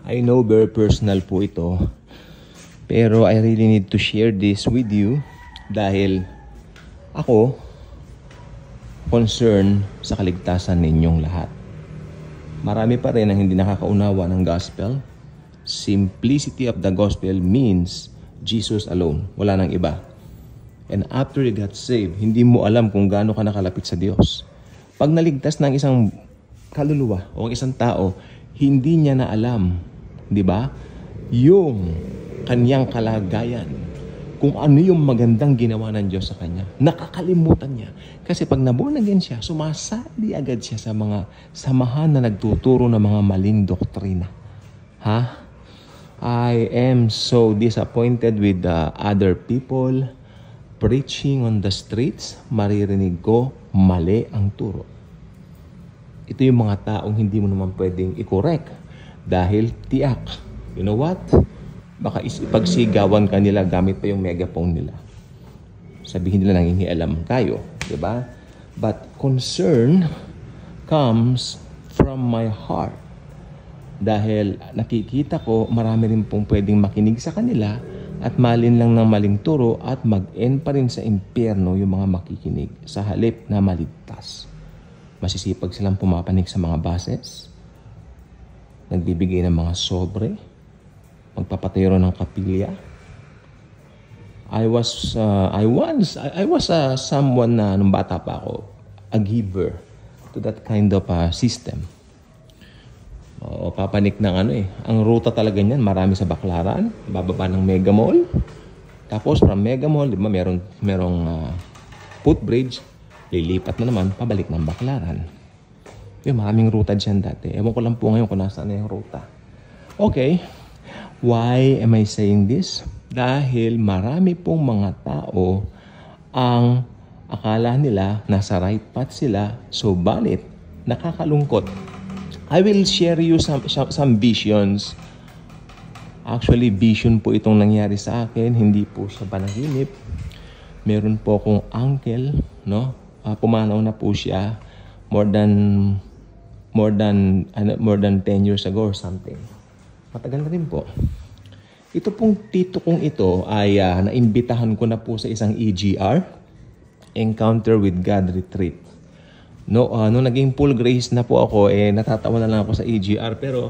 I know very personal po ito, pero I really need to share this with you dahil ako concerned sa kaligtasan ninyong lahat. Marami pa rin ang hindi nakakaunawa ng gospel. Simplicity of the gospel means Jesus alone. Wala nang iba. And after you got saved, hindi mo alam kung gaano ka nakalapit sa Diyos. Pag naligtas ng isang kaluluwa o isang tao, hindi niya na alam, di ba, yung kanyang kalagayan, kung ano yung magandang ginawa ng Diyos sa kanya. Nakakalimutan niya. Kasi pag naborn again siya, sumasali agad siya sa mga samahan na nagtuturo ng mga maling doktrina. I am so disappointed with the other people preaching on the streets. Maririnig ko, mali ang turo. Ito yung mga taong hindi mo naman pwedeng i-correct dahil tiyak. You know what? Baka ipagsigawan ka nila gamit pa yung megaphone nila. Sabihin nila nangingialam tayo, di ba? But concern comes from my heart. Dahil nakikita ko marami rin pong pwedeng makinig sa kanila at malin lang ng maling turo at mag-end pa rin sa impyerno yung mga makikinig sa halip na maligtas. Masisipag silang pumapanig sa mga buses, nagbibigay ng mga sobre, magpapatayo ng kapilya. I was someone na nung bata pa ako, a giver to that kind of system. O papanik ng ang ruta talaga niyan, marami sa Baclaran, bababa ng Mega Mall. Tapos from Mega Mall, di ba, merong footbridge, lilipat na naman pabalik ng Baclaran. Yung maraming ruta diyan dati. Ewan ko lang po ngayon kung nasaan na yung ruta. Okay. Why am I saying this? Dahil marami pong mga tao ang akala nila nasa right path sila, so balit nakakalungkot. I will share you some visions. Actually, vision po itong nangyari sa akin, hindi po siya panaginip. Meron po akong uncle, no? Pumanaw na po siya more than 10 years ago or something. Matagal na rin po. Ito pong tito kong ito ay naimbitahan ko na po sa isang EGR, Encounter with God Retreat. No, nung naging full grace na po ako, natatawa na lang ako sa EGR. Pero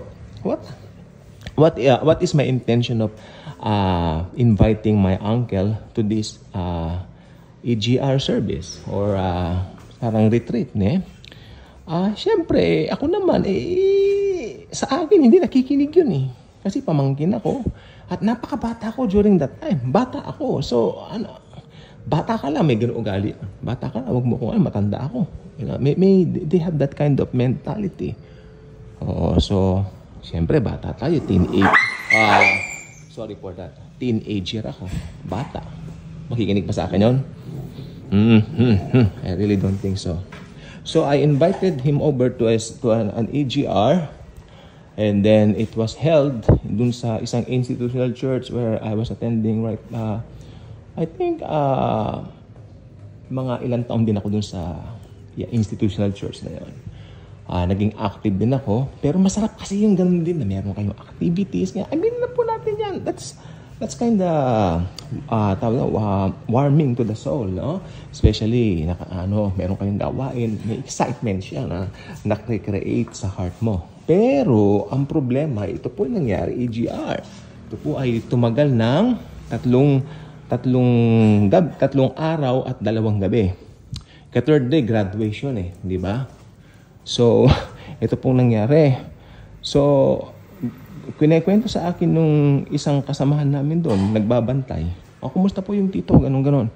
what is my intention of inviting my uncle to this EGR service or parang retreat, ne? Siyempre, ako naman, sa akin, hindi nakikinig yun Kasi pamangkin ako. At napakabata ko during that time. Bata ako. So, bata ka lang, may ganun ugali. Bata ka lang, wag mo kung matanda ako. You know, they have that kind of mentality. So, siyempre, bata tayo. Sorry for that. Teenager ako. Bata. Makikinig pa sa akin yun? I really don't think so. So I invited him over to an EGR, and then it was held dun sa isang institutional church where I was attending I think mga ilang taon din ako dun sa institutional church na yun. Naging active din ako, pero masarap kasi yung ganun din na meron kayong activities. I mean na po natin yan. That's kind of warming to the soul, no? Especially meron kayong gawain, may excitement siya na nakre-create sa heart mo. Pero ang problema, ito po yung nangyari, EGR. Ito po ay tumagal ng tatlong araw at 2 gabi. Third day graduation di ba? So, ito pong nangyari. So, kinikwento sa akin nung isang kasamahan namin doon, nagbabantay. Kumusta po yung tito? Ganon.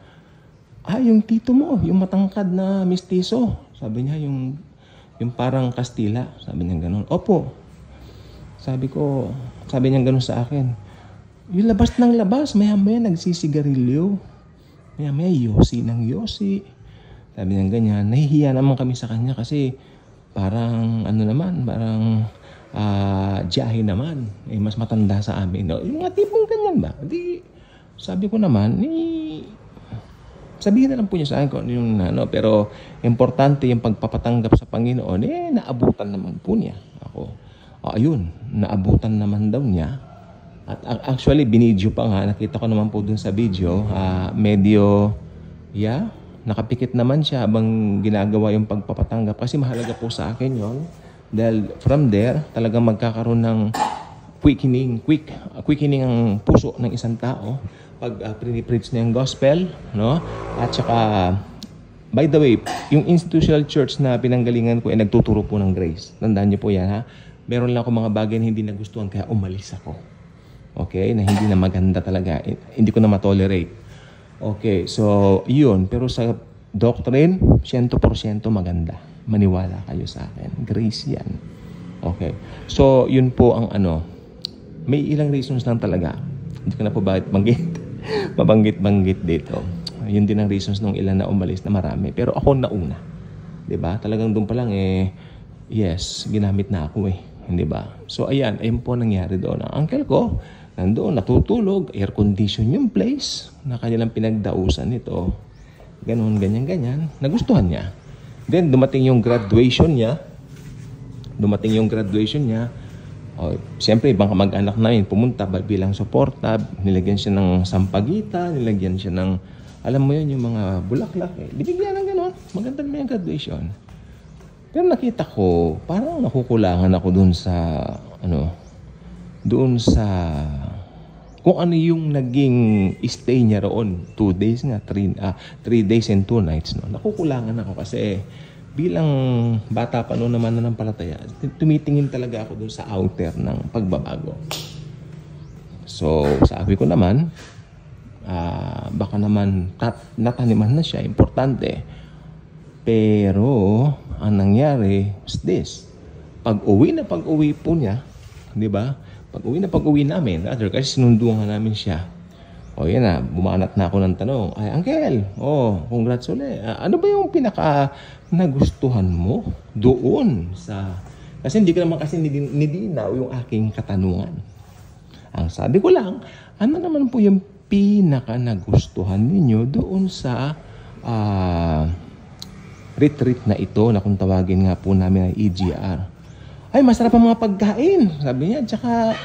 Yung tito mo, yung matangkad na mistiso. Sabi niya, yung parang Kastila. Sabi niya ganon. Opo. Sabi niya ganon sa akin. Yung labas ng labas, maya-maya nagsisigarilyo. Maya-maya yosi ng yosi. Sabi niya ganyan. Nahihiya naman kami sa kanya kasi parang Jahe naman, mas matanda sa amin. No? Yung mga tipong ganyan ba? Sabi ko naman, sabihin na lang po niya sa akin kung yung pero importante yung pagpapatanggap sa Panginoon, naabutan naman po niya ako. Ayun, naabutan naman daw niya. At actually, binidyo pa nga. Nakita ko naman po dun sa video. Medyo, nakapikit naman siya habang ginagawa yung pagpapatanggap. Kasi mahalaga po sa akin yon. Dahil from there, talagang magkakaroon ng quickening ang puso ng isang tao pag pre-preach na yung gospel, no? At saka, by the way, yung institutional church na pinanggalingan ko ay nagtuturo po ng grace. Tandaan niyo po yan, ha? Meron lang ako mga bagay na hindi nagustuhan kaya umalis ako. Okay? Na hindi na maganda talaga. Hindi ko na matolerate. Okay, so yun. Pero sa doctrine, 100% maganda. Maniwala kayo sa akin. Grace yan. Okay. So, yun po ang may ilang reasons lang talaga. Hindi ko na po bakit mabanggit dito. Yun din ang reasons nung ilan na umalis na marami. Pero ako nauna. Diba? Talagang doon pa lang yes, ginamit na ako Hindi ba? So, ayun po nangyari doon. Ang uncle ko, nandoon, natutulog, air condition yung place na kanilang pinagdausan nito. Ganon, ganyan. Nagustuhan niya. Then, dumating yung graduation niya. Siyempre, ibang kamag-anak namin pumunta bilang suporta. Nilagyan siya ng sampagita, nilagyan siya ng, alam mo yun, yung mga bulaklak. Binigyan ng ganon. Maganda naman yung graduation. Pero nakita ko, parang nakukulangan ako doon sa kung ano yung naging stay niya roon. 2 days nga, 3 days and 2 nights. No? Nakukulangan ako kasi bilang bata pa noon naman na ng palataya, tumitingin talaga ako doon sa outer ng pagbabago. So, sabi ko naman, baka naman nataniman na siya, importante. Pero, ang nangyari is this. Pag-uwi po niya, di ba? Pag-uwi namin, kasi sinunduan namin siya. O yan na, bumanat na ako ng tanong. Ay, Uncle, congrats ulit. Ano ba yung pinaka-nagustuhan mo doon sa... Kasi hindi ko naman kasi nilinaw yung aking katanungan. Ang sabi ko lang, ano naman po yung pinaka-nagustuhan ninyo doon sa... retreat na ito na kung tawagin nga po namin ay EGR. Ay, masarap ang mga pagkain. Sabi niya, tsaka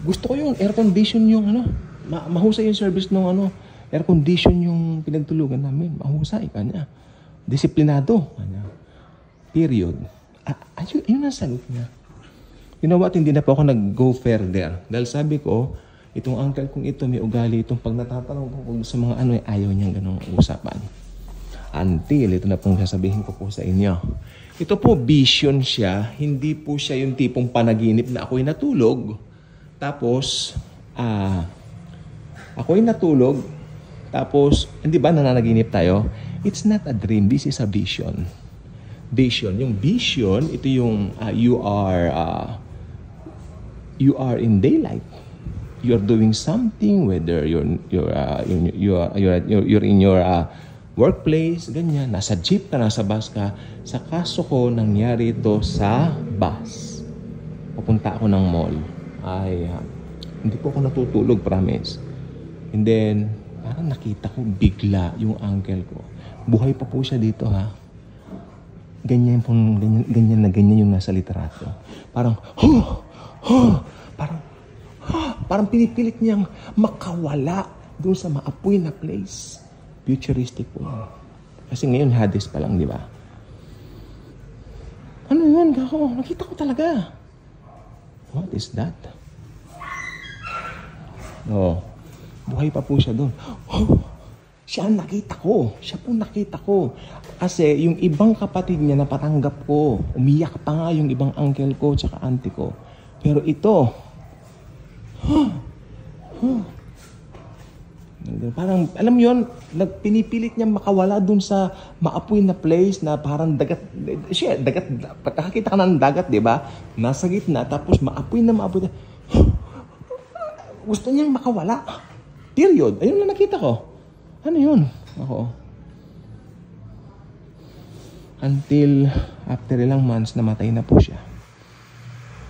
gusto ko yung air condition yung mahusay yung service ng air condition yung pinagtulugan namin. Mahusay kanya. Disiplinado kanya. Period. Yun ang sagot niya. You know what? Hindi na po ako nag-go further. Dahil sabi ko, itong uncle kong ito may ugali itong pag natatanong ko sa mga ayaw niyang ganong usapan. Until, ito na pong sasabihin ko po sa inyo. Ito po, vision siya. Hindi po siya yung tipong panaginip na ako'y natulog. Tapos, ako'y natulog. Tapos, hindi ba nananaginip tayo? It's not a dream. This is a vision. Vision. Yung vision, ito yung you are in daylight. You're doing something, whether you're in your workplace, ganyan. Nasa jeep ka, nasa bus ka. Sa kaso ko, nangyari ito sa bus. Pupunta ako ng mall. Hindi po ako natutulog, promise. And then, parang nakita ko bigla yung uncle ko. Buhay pa po siya dito, ha? Ganyan yung nasa litrato. Parang, parang pinipilit niyang makawala doon sa maapoy na place. Futuristic po yun. Kasi ngayon, Hades pa lang, di ba? Ano yun, kako? Nakita ko talaga. What is that? Buhay pa po siya doon. Siya ang nakita ko. Siya po nakita ko. Kasi yung ibang kapatid niya napatanggap ko. Umiyak pa nga yung ibang uncle ko tsaka auntie ko. Pero ito, parang, alam mo yun, pinipilit niya makawala dun sa maapoy na place na parang dagat. Pagkakita ka ng dagat, di ba? Nasa gitna, tapos maapoy na. Gusto niyang makawala. Period. Ayun na nakita ko. Ano yun? Ako. Until after ilang months, namatay na po siya.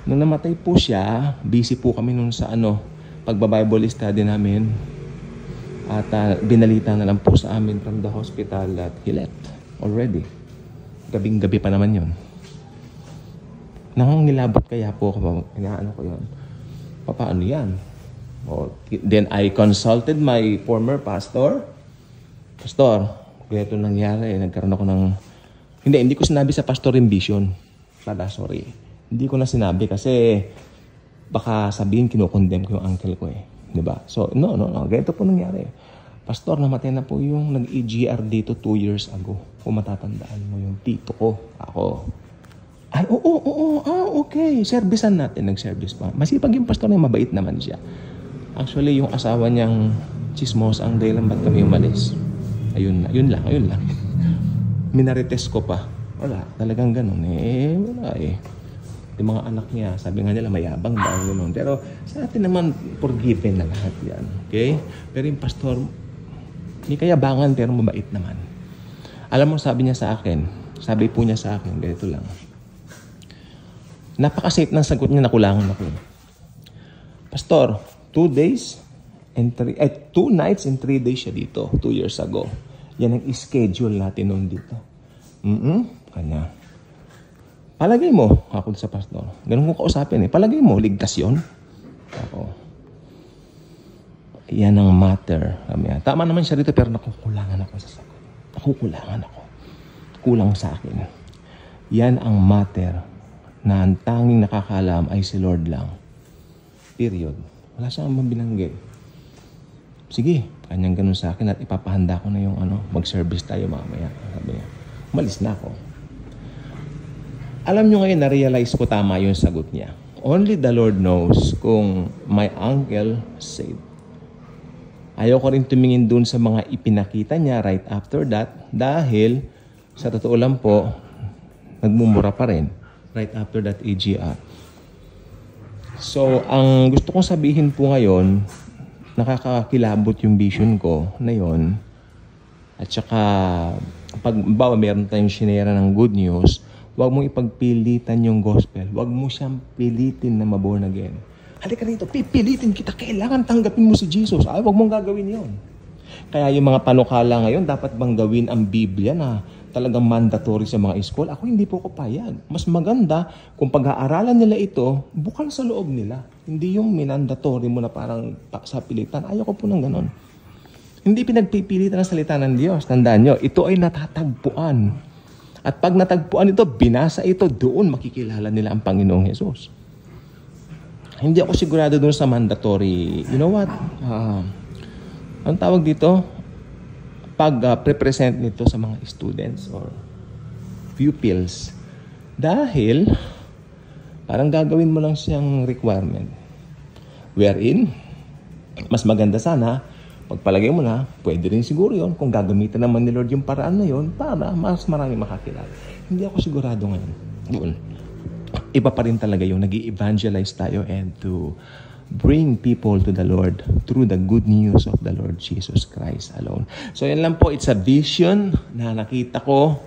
Nung namatay po siya, busy po kami nun sa pagba-Bible study namin. At binalita na lang po sa amin from the hospital that he left already. Gabing-gabi pa naman yun. Nangangilabot kaya po ako. Inaano ko yun. Paano yan? Then I consulted my former pastor. Pastor, ganito nangyari. Nagkaroon ako ng... Hindi ko sinabi sa pastor yung vision. Sorry. Hindi ko na sinabi kasi baka sabihin kinukondemn ko yung uncle ko eh. Diba? So, no. Ganito po nangyari. Pastor, namatay na po yung nag-EGR dito 2 years ago. Kung matatandaan mo yung tito ko. Ako. Ay, okay. Servicean natin. Nag-service pa. Masipag yung pastor na mabait naman siya. Actually, yung asawa niyang chismos ang dahilan ba't kami umalis. Ayun lang. Minarites ko pa. Wala. Talagang ganun. Wala eh. Yung mga anak niya, sabi nga nila mayabang daw. Ganun. Pero sa atin naman, forgiven na lahat yan. Okay? Pero yung pastor, may kayabangan pero mabait naman. Alam mo, sabi po niya sa akin, ganito lang. Napaka-safe ng sagot niya, nakulangan ako. Pastor, 2 nights and 3 days siya dito, 2 years ago. Yan ang schedule natin noon dito. Kanya. Palagay mo, ako sa pastor. Ganun ko kausapin eh. Palagay mo, ligtas yun. Ako. Yan ang matter. Tama naman siya dito pero nakukulangan ako sa sagot. Kulang sa akin. Yan ang matter na ang tanging nakakaalam ay si Lord lang. Period. Wala siyang mabilanggit. Sige, kanyang ganun sa akin at ipapahanda ko na yung mag-service tayo mamaya. Sabi niya, umalis na ako. Alam nyo ngayon, na-realize ko tama yung sagot niya. Only the Lord knows kung my uncle saved. Ayoko rin tumingin dun sa mga ipinakita niya right after that dahil sa totoo lang po, nagmumura pa rin right after that EGR. So, ang gusto kong sabihin po ngayon, nakakakilabot yung vision ko na yon. At saka, pag meron tayong sinera ng good news, huwag mong ipagpilitan yung gospel. Huwag mo siyang pilitin na maborn again. Halika rito, pipilitin kita. Kailangan tanggapin mo si Jesus. Huwag mong gagawin yon. Kaya yung mga panukala ngayon, dapat bang gawin ang Biblia na talagang mandatory sa mga school? Ako hindi po ko payag. Mas maganda kung pag-aaralan nila ito, bukal sa loob nila. Hindi yung minandatory mo na parang sa pilitan. Ayoko po ng ganon. Hindi pinagpipilitan ang salita ng Diyos. Tandaan nyo, ito ay natatagpuan. At pag natagpuan ito, binasa ito, doon makikilala nila ang Panginoong Hesus. Hindi ako sigurado doon sa mandatory. You know what? Ang tawag dito, pag-present nito sa mga students or pupils. Dahil, parang gagawin mo lang siyang requirement. Wherein, mas maganda sana, pagpalagay mo na, pwede rin siguro yon kung gagamitan naman ni Lord yung paraan na yon para mas marami makakilala. Hindi ako sigurado ngayon. Doon. Iba pa rin talaga yung nag-i-evangelize tayo and to bring people to the Lord through the good news of the Lord Jesus Christ alone. So yan lang po, it's a vision na nakita ko.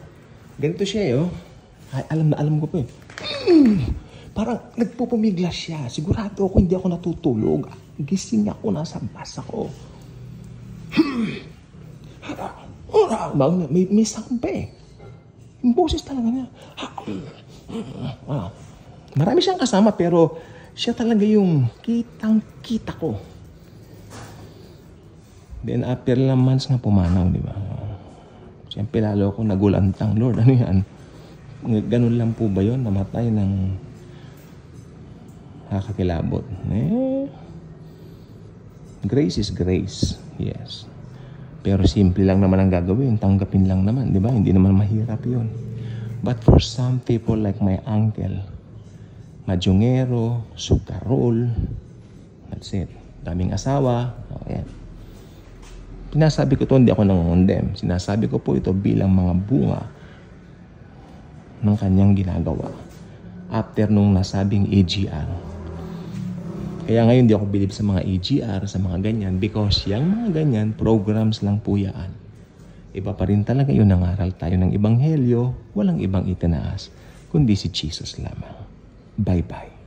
Ganito siya Ay, alam ko po Parang nagpupumiglas siya. Sigurado ako hindi ako natutulog. Gising ako, nasa bus ako. May sound pa Yung boses talaga niya. Marami siyang kasama pero siya talaga yung kitang-kita ko. Then after ilang months nga pumanaw, di ba? Siyempre lalo akong nagulantang, Lord, ano yan? Ganun lang po ba yun? Namatay ng nakakakilabot. Grace is grace. Yes. Pero simple lang naman ang gagawin. Tanggapin lang naman, di ba? Hindi naman mahirap yun. But for some people like my uncle, Madyongero, Sugarol, that's it. Daming asawa. Okay. Pinasabi ko ito, hindi ako nangongondem. Sinasabi ko po ito bilang mga bunga ng kanyang ginagawa after nung nasabing EGR. Kaya ngayon hindi ako believe sa mga EGR, sa mga ganyan, because yung mga ganyan, programs lang po yan. Iba pa rin talaga yun, nangaral tayo ng ebanghelyo, walang ibang itinaas, kundi si Jesus lamang. Bye-bye.